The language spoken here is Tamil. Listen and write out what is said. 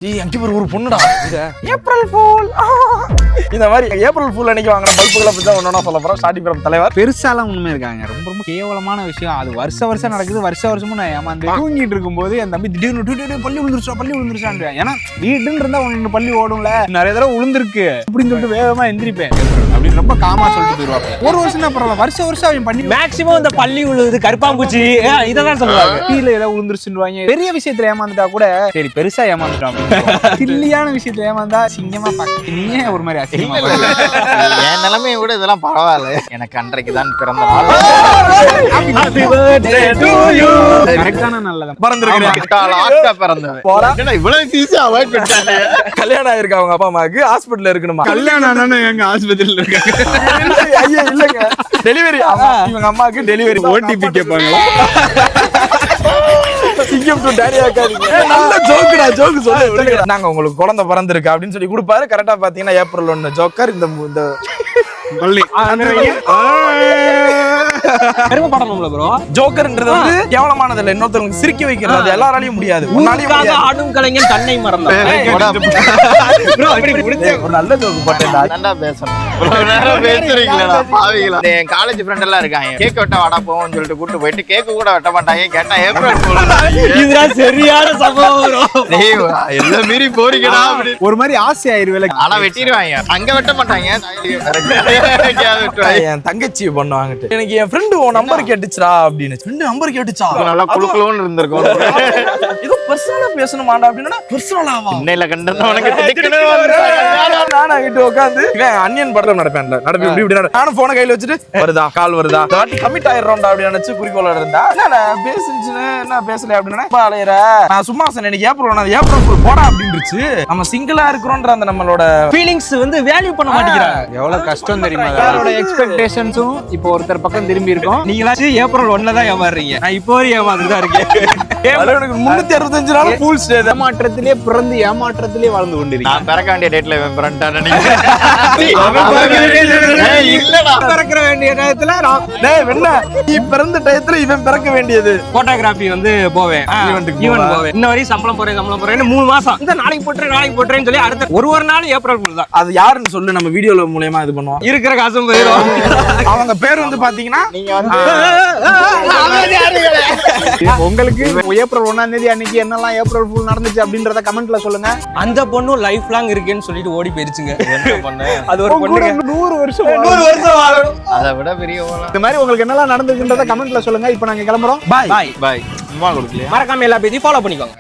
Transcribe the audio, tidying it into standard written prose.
அங்கே ஒரு பொண்ணுடா ஏப்ரல் ஃபூல் இந்த மாதிரி ஏப்ரல் ஃபூல் அன்னைக்கு வாங்கின பல்புகளை பத்தி தான் ஒன்னொன்னா சொல்ல போறோம். ஸ்டார்டிங் ஃப்ரம் தலைவர் பெருசாலாம் உண்மை இருக்காங்க. ரொம்ப ரொம்ப கேவலமான விஷயம். அது வருஷம் நடக்குது. வருஷமும் நான் ஏமாந்து தூங்கிட்டு இருக்கும்போது என் தம்பி திடீர்னு பள்ளி விழுந்துருச்சா ஏன்னா வீடுன்னு இருந்தா ஒன்று பள்ளி ஓடும்ல, நிறைய தடவை விழுந்திருக்கு அப்படின்னு சொல்லிட்டு வேகமா எந்திரிப்பேன் அப்படின்னு ரொம்ப காமா சொல்லிட்டு போயிருவாங்க. ஒரு வருஷம் தான் பரவாயில்ல, வருஷம் அவன் பண்ணி மேக்ஸிமம் இந்த பள்ளி விழுது கருப்பாம்பூச்சி இதெல்லாம் சொல்லுவாங்க. கீழே ஏதாவது விழுந்துருச்சுன்னு பெரிய விஷயத்துல ஏமாந்துட்டா கூட சரி பெருசா ஏமாந்துட்டான். சில்லியான விஷயத்துல ஏமாந்தா சிங்கமா பாக்க நீயே ஒரு மாதிரி அசிங்கமா என் நிலைமையை விட இதெல்லாம் பரவாயில்ல. எனக்கு அன்றைக்கு தான் பிறந்த நாள். கரெக்டான நல்லதான் கல்யாணம் ஆயிருக்கு அவங்க அப்பா அம்மாவுக்கு ஹாஸ்பிட்டல்ல இருக்கணுமா? கல்யாணம் எங்க ஆஸ்பத்திரியில இருக்காங்க. இல்லங்க டெலிவரி இவங்க அம்மாவுக்கு டெலிவரி ஓடிபி கேட்பாங்க. நாங்க உங்களுக்கு குழந்தை பிறந்திருக்கு அப்படின்னு சொல்லி கொடுப்பாரு. கரெக்டா பாத்தீங்கன்னா ஏப்ரல் 1 ஜோக்கர் இந்த ஜோக்கர்ன்றது வந்து கேவலமானது இல்ல, இன்னொருத்தவங்களுக்கு சிரிக்க வைக்கிறது எல்லாராலையும் முடியாது. ஆடும் கலைஞன் தன்னை மறந்தான். ஒரு நல்ல ஜோக்கு போட்டேன்டா பேசணும். என் காலேஜ் ஃப்ரெண்ட் எல்லாம் இருக்காங்க. கேக் வெட்ட வாடா போவோம்னு சொல்லிட்டு கூட்டு போயிட்டு கேக்கு கூட வெட்ட மாட்டாங்க. கேட்டா ஏப்ரல் சரியான சம்பவம். எல்லாம் மீறி போறீங்கடா அப்படி ஒரு மாதிரி ஆசை ஆயிருவேல. ஆனா வெட்டிடுவாங்க, அங்க வெட்ட மாட்டாங்க. என் தங்கச்சி பொண்ணு வாங்கிட்டு எனக்கு என் ஃப்ரெண்டு உன் நம்பர் கேட்டுச்சுடா அப்படின்னு. ஃப்ரெண்டு நம்பர் கேட்டுச்சா? நல்லா குளுக்குளுன்னு இருந்திருக்கும். ஏதோ பர்சனலா பேசணுமாடா அப்படின்னா பர்சனலாவா இன்னையில கண்டன உனக்கு நானா கிட்ட உட்காந்து அன்னியன் படத்துல நடப்பேன்ல நடப்பி இப்படி இப்படி நானும் போன கையில வச்சுட்டு வருதா கால் வருதா கமிட் ஆயிடுறோம்டா அப்படின்னு நினைச்சு குறிக்கோளோட இருந்தா பேசுச்சுன்னு என்ன பேசல அப்படின்னா அலையற நான் சும்மா சொன்னேன் எனக்கு ஏப்ரல் ஃபுல் போடா அப்படின்னுச்சு. நம்ம சிங்கிளா இருக்கிறோன்ற அந்த நம்மளோட ஃபீலிங்ஸ் வந்து வேல்யூ பண்ண மாட்டேங்கிறாங்க. எவ்வளவு கஷ்டம் தெரியுமா? யாரோட எக்ஸ்பெக்டேஷன்ஸும் இப்போ ஒருத்தர் பக்கம் திரும்பி இருக்கும். நீங்களாச்சும் ஏப்ரல் 1 தான் ஏமாறுறீங்க. நான் இப்போ வரையும் ஏமாந்துட்டு தான் இருக்கேன். எனக்கு 365 நாள் ஃபுல் ஸ்டே ஏமாற்றத்திலே பிறந்து ஏமாற்றத்திலே வாழ்ந்து கொண்டிருக்கேன். நான் பிறக்க வேண்டிய டேட்ல இவன் பிறந்துட்டானே. பிறக்க வேண்டிய நேரத்துல நீ பிறந்த டயத்துல இவன் பிறக்க வேண்டியது. போட்டோகிராஃபி வந்து போவேன், ஈவென்ட் போவேன். இன்ன வரையும் சம்பளம் போறேன் 3 மாசம் இந்த நாளைக்கு போட்டுறேன்னு சொல்லி அடுத்த ஒரு நாள் ஏப்ரல் ஃபுல் தான். அது யாருன்னு சொல்லு, நம்ம வீடியோல மூலமா இது பண்ணுவோம். இருக்கிற காசும் போயிடும். அவங்க பேர் வந்து பாத்தீங்கன்னா நீங்க வந்து உங்களுக்கு ஏப்ரல் 1ஆம் தேதி அன்னைக்கு என்னெல்லாம் ஏப்ரல் ஃபுல் நடந்துச்சு அப்படின்றத கமெண்ட்ல சொல்லுங்க. அந்த பொண்ணு லைஃப் லாங் இருக்குன்னு சொல்லிட்டு ஓடி போயிருச்சுங்க. அது ஒரு பொண்ணு 100 வருஷம் வாழணும். அதை விட பெரிய இந்த மாதிரி உங்களுக்கு என்னெல்லாம் நடந்துச்சுன்றத கமெண்ட்ல சொல்லுங்க. இப்போ நாங்க கிளம்புறோம். பாய் பாய். சும்மா கொடுக்கலையா? மறக்காம எல்லா பேஜையும் ஃபாலோ பண்ணிக்கோங்க.